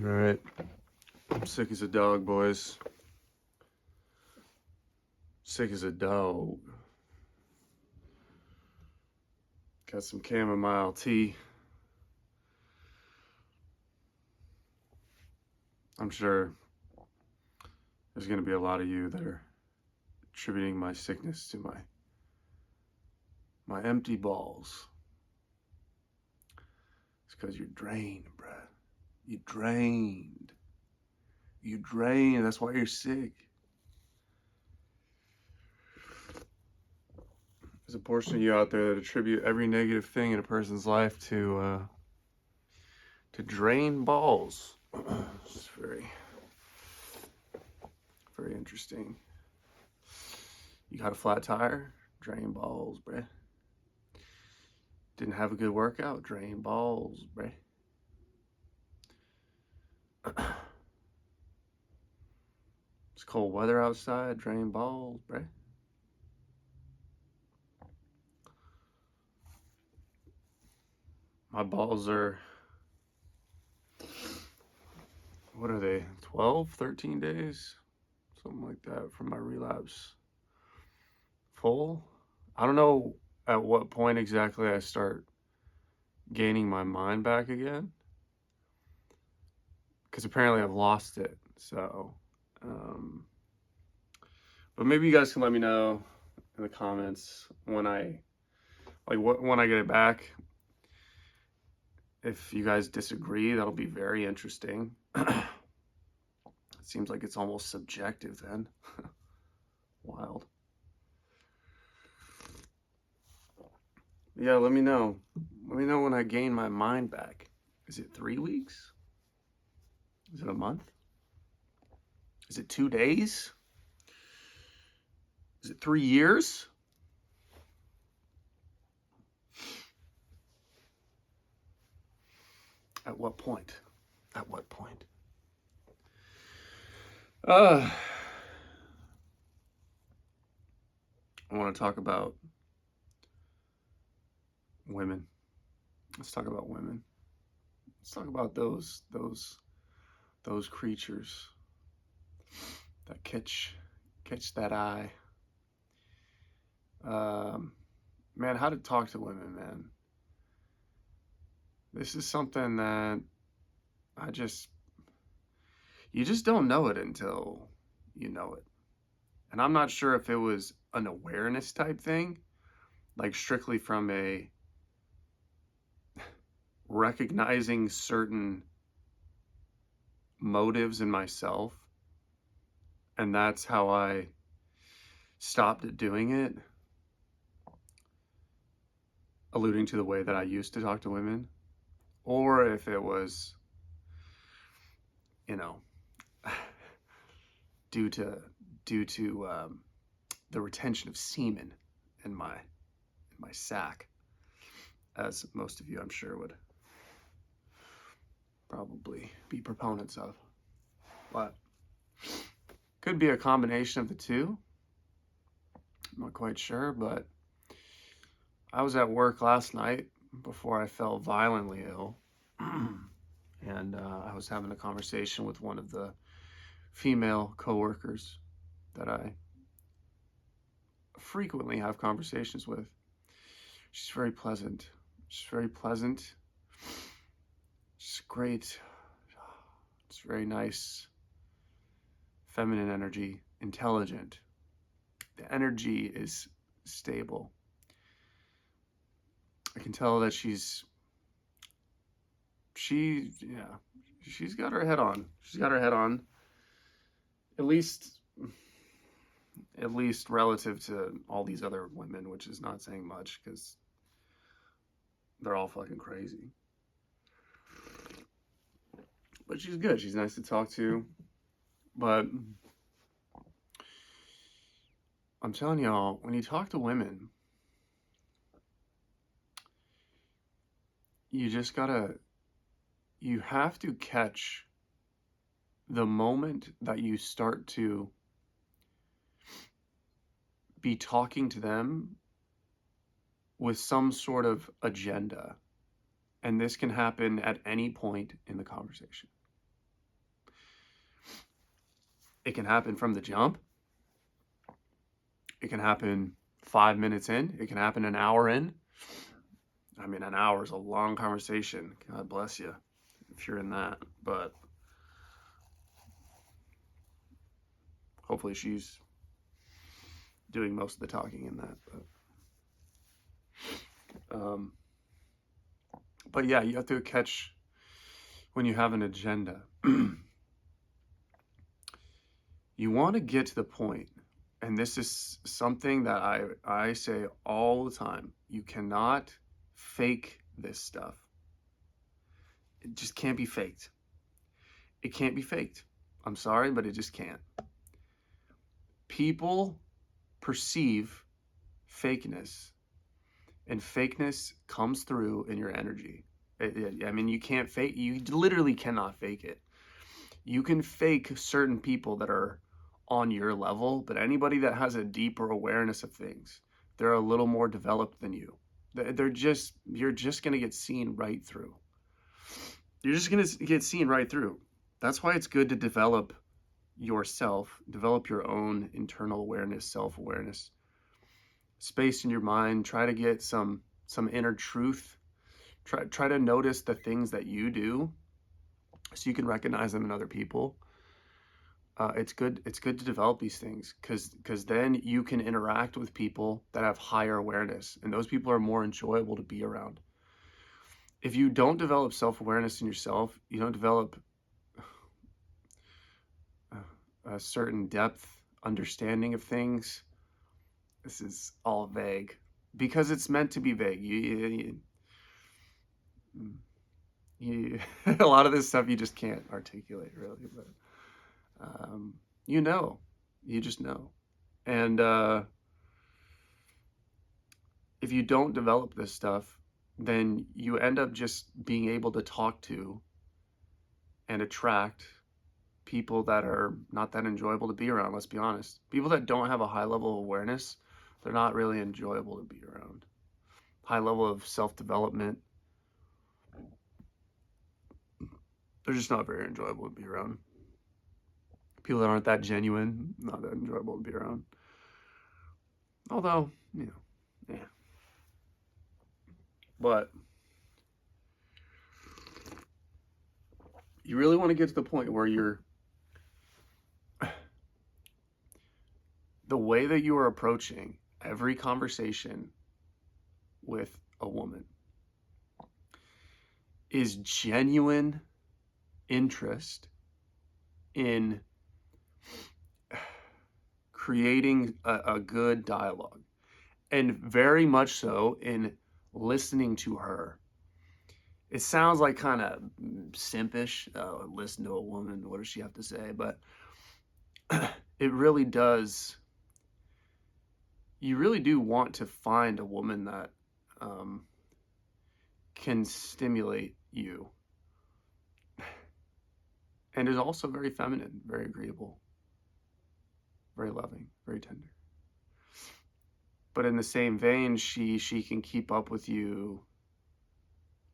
All right. I'm sick as a dog, boys. Sick as a dog. Got some chamomile tea. I'm sure there's going to be a lot of you that are attributing my sickness to my empty balls. It's because you're drained, bruh. You drained. You drained. That's why you're sick. There's a portion of you out there that attribute every negative thing in a person's life to drain balls. It's very, very interesting. You got a flat tire? Drain balls, bruh. Didn't have a good workout? Drain balls, bruh. It's cold weather outside? Drain balls, bruh. My balls are, what are they, 12, 13 days? Something like that from my relapse. Full? I don't know at what point exactly I start gaining my mind back again. Because apparently I've lost it. So, but maybe you guys can let me know in the comments when when I get it back. If you guys disagree, that'll be very interesting. It seems like it's almost subjective then. Wild. Yeah, let me know. Let me know when I gain my mind back. Is it 3 weeks? Is it a month? Is it 2 days? Is it 3 years? At what point? At what point? I want to talk about women. Let's talk about women. Let's talk about those creatures that catch that eye. Man, how to talk to women, man. This is something that you just don't know it until you know it. And I'm not sure if it was an awareness type thing, like strictly from a recognizing certain motives in myself, and that's how I stopped doing it, alluding to the way that I used to talk to women, or if it was, due to the retention of semen in my sack, as most of you, I'm sure, would probably be proponents of. But could be a combination of the two. I'm not quite sure, but I was at work last night before I fell violently ill, and I was having a conversation with one of the female coworkers that I frequently have conversations with. She's very pleasant. She's very pleasant. She's great. It's very nice, feminine energy, intelligent. The energy is stable. I can tell that she's got her head on. She's got her head on. At least relative to all these other women, which is not saying much because they're all fucking crazy. But she's good. She's nice to talk to. But I'm telling y'all, when you talk to women, you have to catch the moment that you start to be talking to them with some sort of agenda. And this can happen at any point in the conversation. It can happen from the jump. It can happen 5 minutes in. It can happen an hour in. I mean, an hour is a long conversation. God bless you if you're in that. But hopefully she's doing most of the talking in that. But yeah, you have to catch when you have an agenda. You want to get to the point, and this is something that I say all the time. You cannot fake this stuff. It just can't be faked. It can't be faked. I'm sorry, but it just can't. People perceive fakeness, and fakeness comes through in your energy. I mean, you can't fake, you literally cannot fake it. You can fake certain people that are on your level, but anybody that has a deeper awareness of things, they're a little more developed than you. You're just going to get seen right through. You're just going to get seen right through. That's why it's good to develop yourself, develop your own internal awareness, self-awareness, space in your mind. Try to get some inner truth. Try to notice the things that you do so you can recognize them in other people. It's good to develop these things because then you can interact with people that have higher awareness, and those people are more enjoyable to be around. If you don't develop self-awareness in yourself, you don't develop a certain depth understanding of things. This is all vague because it's meant to be vague. A lot of this stuff you just can't articulate really, but you just know. And if you don't develop this stuff, then you end up just being able to talk to and attract people that are not that enjoyable to be around. Let's be honest. People that don't have a high level of awareness, they're not really enjoyable to be around. High level of self-development, they're just not very enjoyable to be around. People that aren't that genuine, not that enjoyable to be around. Although, yeah. But you really want to get to the point where the way that you are approaching every conversation with a woman is genuine interest in creating a good dialogue, and very much so in listening to her. It sounds like kind of simpish, listen to a woman, what does she have to say? But it really does. You really do want to find a woman that can stimulate you and is also very feminine, very agreeable, very loving, very tender. But in the same vein, she can keep up with you,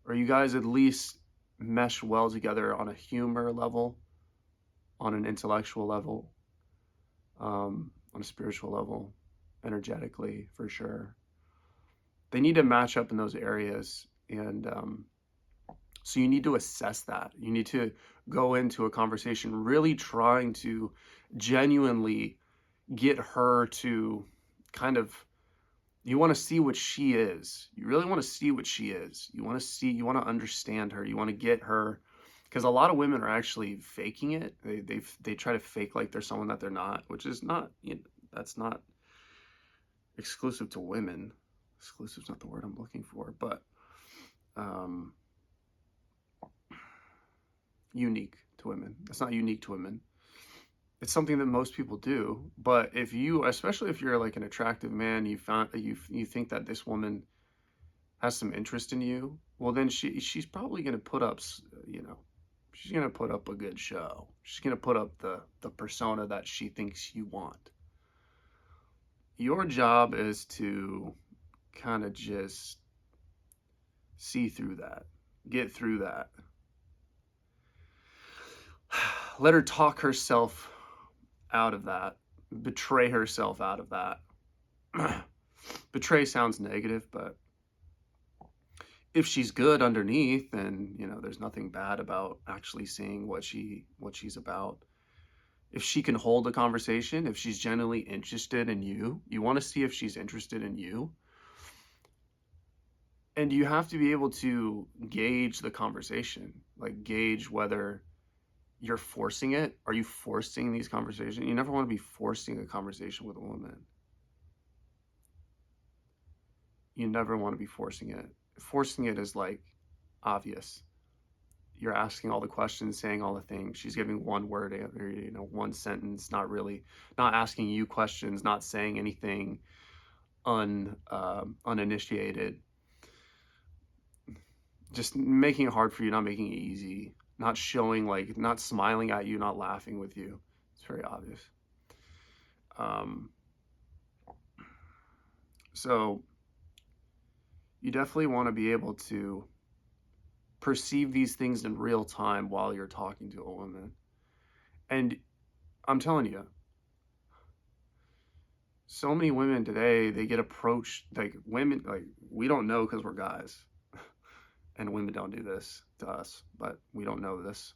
or you guys at least mesh well together on a humor level, on an intellectual level, on a spiritual level, energetically, for sure. They need to match up in those areas, and so you need to assess that. You need to go into a conversation really trying to genuinely get her to kind of, you want to see what she is. You really want to see what she is. You want to understand her. You want to get her, because a lot of women are actually faking it. They try to fake like they're someone that they're not, which is not, that's not exclusive to women. Exclusive is not the word I'm looking for, but unique to women. It's not unique to women. It's something that most people do. But if you, especially if you're like an attractive man, you think that this woman has some interest in you, well then she's probably going to put up, she's going to put up a good show. She's going to put up the persona that she thinks you want. Your job is to kind of just see through that, get through that. Let her talk herself out of that, betray herself out of that. Betray sounds negative, but if she's good underneath, then there's nothing bad about actually seeing what she's about. If she can hold a conversation, if she's genuinely interested in you, you want to see if she's interested in you. And you have to be able to gauge the conversation, like gauge whether you're forcing it. Are you forcing these conversations? You never want to be forcing a conversation with a woman. You never want to be forcing it. Forcing it is like obvious. You're asking all the questions, saying all the things. She's giving one word, or, one sentence, not asking you questions, not saying anything uninitiated. Just making it hard for you, not making it easy, not showing, like, not smiling at you, not laughing with you. It's very obvious. So you definitely want to be able to perceive these things in real time while you're talking to a woman. And I'm telling you, so many women today, they get approached, like women, like we don't know because we're guys. And women don't do this to us, but we don't know this.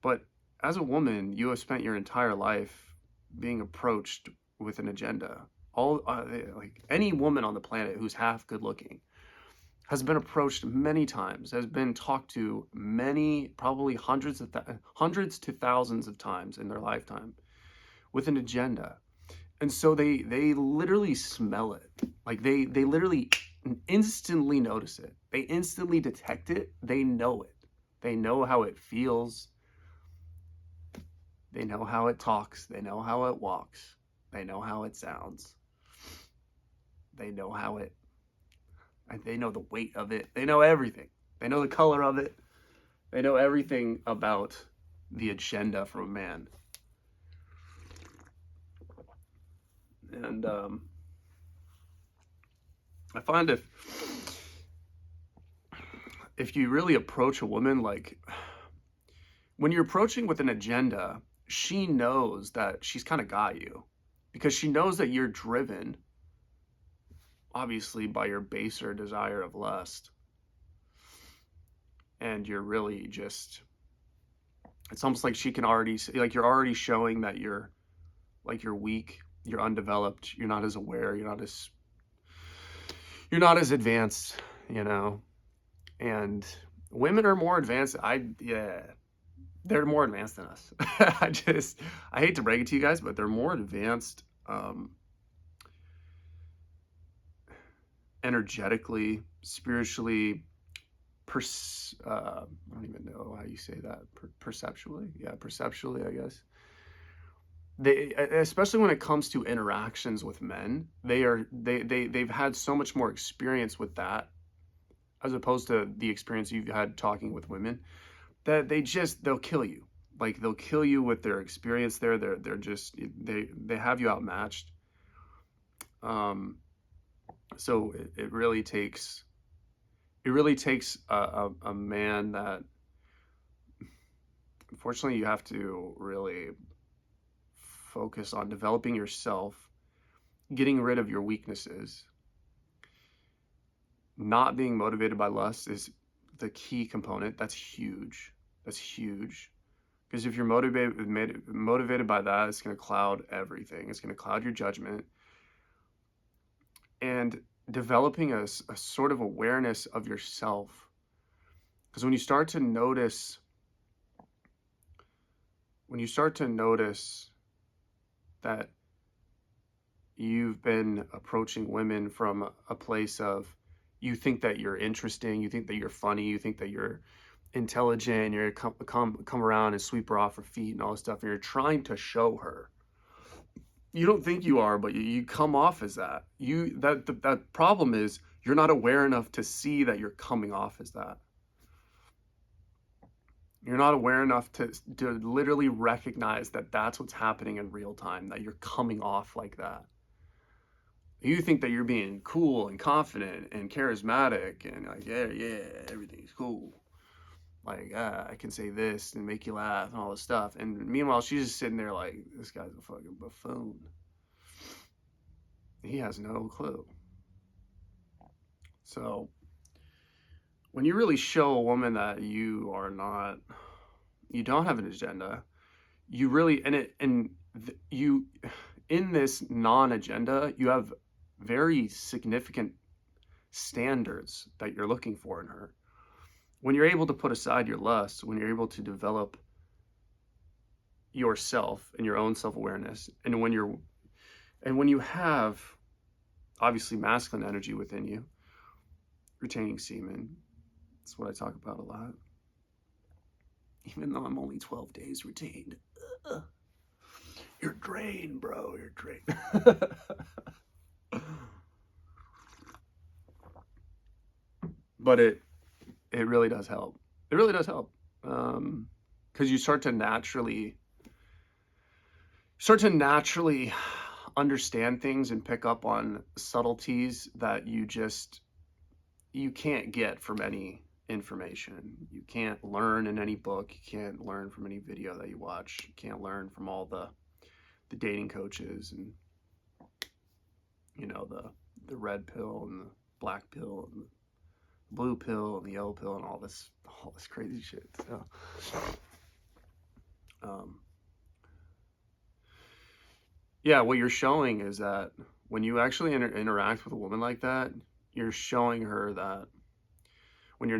But as a woman, you have spent your entire life being approached with an agenda. Like any woman on the planet who's half good looking has been approached many times, has been talked to many, probably hundreds to thousands of times in their lifetime with an agenda. And so they literally smell it. Like they literally instantly notice it. They instantly detect it. They know it. They know how it feels. They know how it talks. They know how it walks. They know how it sounds. They know they know the weight of it. They know everything. They know the color of it. They know everything about the agenda from a man. And I find if you really approach a woman, like when you're approaching with an agenda, she knows that she's kind of got you, because she knows that you're driven, obviously, by your baser desire of lust. And you're really just, it's almost like she can already, like you're already showing that you're weak, you're undeveloped, you're not as aware, you're not as advanced, and women are more advanced. They're more advanced than us. I hate to break it to you guys, but they're more advanced energetically, spiritually, I don't even know how you say that, perceptually. Yeah, perceptually, I guess. They, especially when it comes to interactions with men, they've had so much more experience with that, as opposed to the experience you've had talking with women, that they'll kill you. Like they'll kill you with their experience there. They have you outmatched. So it really takes a man that, unfortunately, you have to really focus on developing yourself, getting rid of your weaknesses. Not being motivated by lust is the key component. That's huge. Because if you're motivated by that, it's going to cloud everything. It's going to cloud your judgment. And developing a sort of awareness of yourself. Because when you start to notice that you've been approaching women from a place of, you think that you're interesting, you think that you're funny, you think that you're intelligent, you're come around and sweep her off her feet and all this stuff, and you're trying to show her. You don't think you are, but you come off as that. That problem is you're not aware enough to see that you're coming off as that. You're not aware enough to literally recognize that that's what's happening in real time, that you're coming off like that. You think that you're being cool and confident and charismatic and like, yeah, everything's cool. Like, I can say this and make you laugh and all this stuff. And meanwhile, she's just sitting there like, this guy's a fucking buffoon. He has no clue. So when you really show a woman that you don't have an agenda, you really, you, in this non-agenda, you have very significant standards that you're looking for in her. When you're able to put aside your lust, when you're able to develop yourself and your own self-awareness, and when you have obviously masculine energy within you, retaining semen, that's what I talk about a lot. Even though I'm only 12 days retained. You're drained, bro. You're drained. But it really does help. It really does help. Because you start to naturally understand things and pick up on subtleties that you can't get from any information. You can't learn in any book. You can't learn from any video that you watch. You can't learn from all the dating coaches and, you know, the red pill and the black pill and the blue pill and the yellow pill and all this crazy shit. So, yeah, what you're showing is that when you actually interact with a woman like that, you're showing her that when you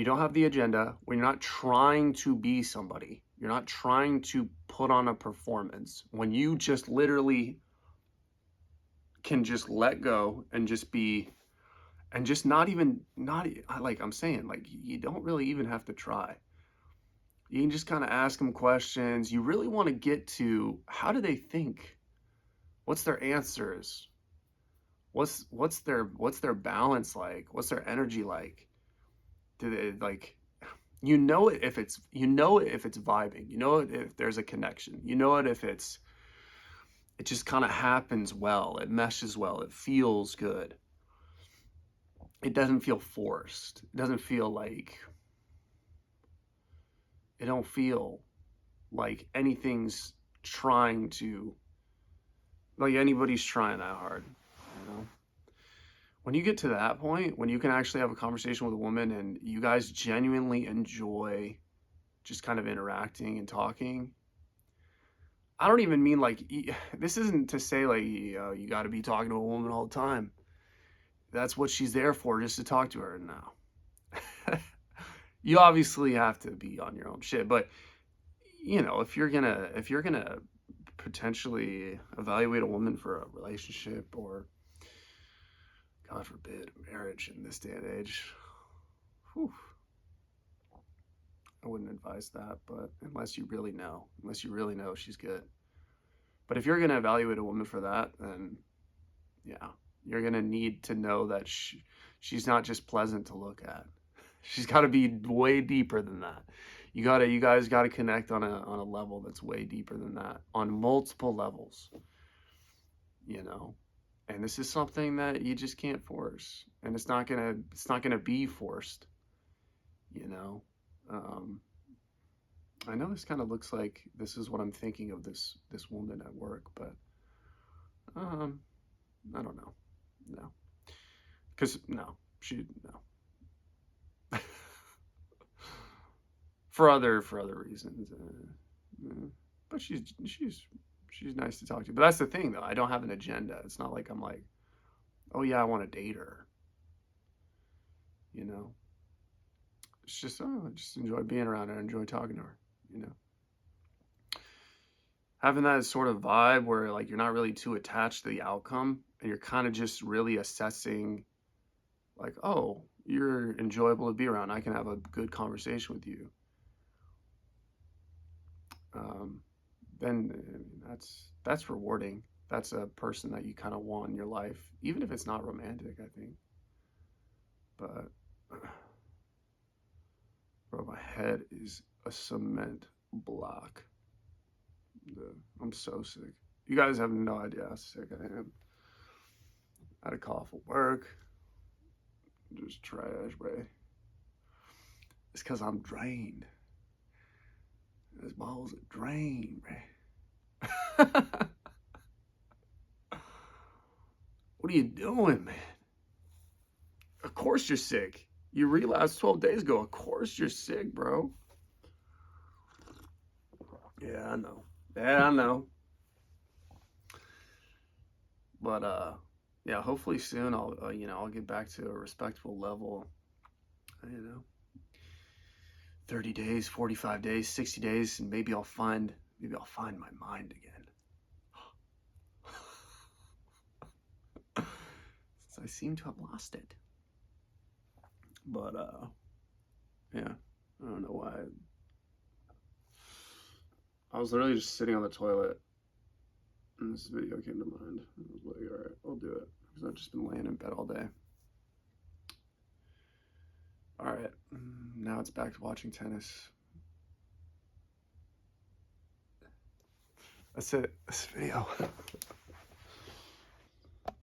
don't have the agenda, when you're not trying to be somebody, you're not trying to put on a performance, when you just literally can just let go and just be, and just not like I'm saying, like, you don't really even have to try. You can just kind of ask them questions. You really want to get to, how do they think? What's their answers? What's their balance like? What's their energy like? Do they like, you know it if it's vibing. You know it if there's a connection. You know it if it just kind of happens well. It meshes well. It feels good. It doesn't feel forced. It doesn't feel like, it don't feel like anybody's trying that hard, you know? When you get to that point, when you can actually have a conversation with a woman and you guys genuinely enjoy just kind of interacting and talking, I don't even mean like, this isn't to say like, you got to be talking to a woman all the time. That's what she's there for, just to talk to her now. You obviously have to be on your own shit, but you know, if you're gonna potentially evaluate a woman for a relationship or, God forbid, marriage in this day and age, whew, I wouldn't advise that, but unless you really know she's good. But if you're gonna evaluate a woman for that, then yeah, you're gonna need to know that she's not just pleasant to look at. She's got to be way deeper than that. You guys gotta connect on a level that's way deeper than that, on multiple levels, you know. And this is something that you just can't force, and it's not gonna be forced, you know. I know this kind of looks like this is what I'm thinking of this woman at work, but I don't know, no, because no. For other reasons, but she's nice to talk to. But that's the thing, though. I don't have an agenda. It's not like I'm like, oh yeah, I want to date her. You know, it's just, I just enjoy being around her. I enjoy talking to her. You know, having that sort of vibe where like you're not really too attached to the outcome, and you're kind of just really assessing, like, oh, you're enjoyable to be around. I can have a good conversation with you. Then that's rewarding. That's a person that you kind of want in your life, even if it's not romantic, I think. But bro, my head is a cement block. I'm so sick. You guys have no idea how sick I am. I had a call for work. Just trash, bro. It's because I'm drained. This bottle's a drain, man. What are you doing, man? Of course you're sick. You relapsed 12 days ago. Of course you're sick, bro. Yeah, I know. Yeah, I know. But yeah, hopefully soon I'll I'll get back to a respectable level. 30 days, 45 days, 60 days, and maybe I'll find my mind again. Since I seem to have lost it. But yeah, I don't know why. I was literally just sitting on the toilet and this video came to mind. I was like, all right, I'll do it because I've just been laying in bed all day. All right, now it's back to watching tennis. That's it. This video.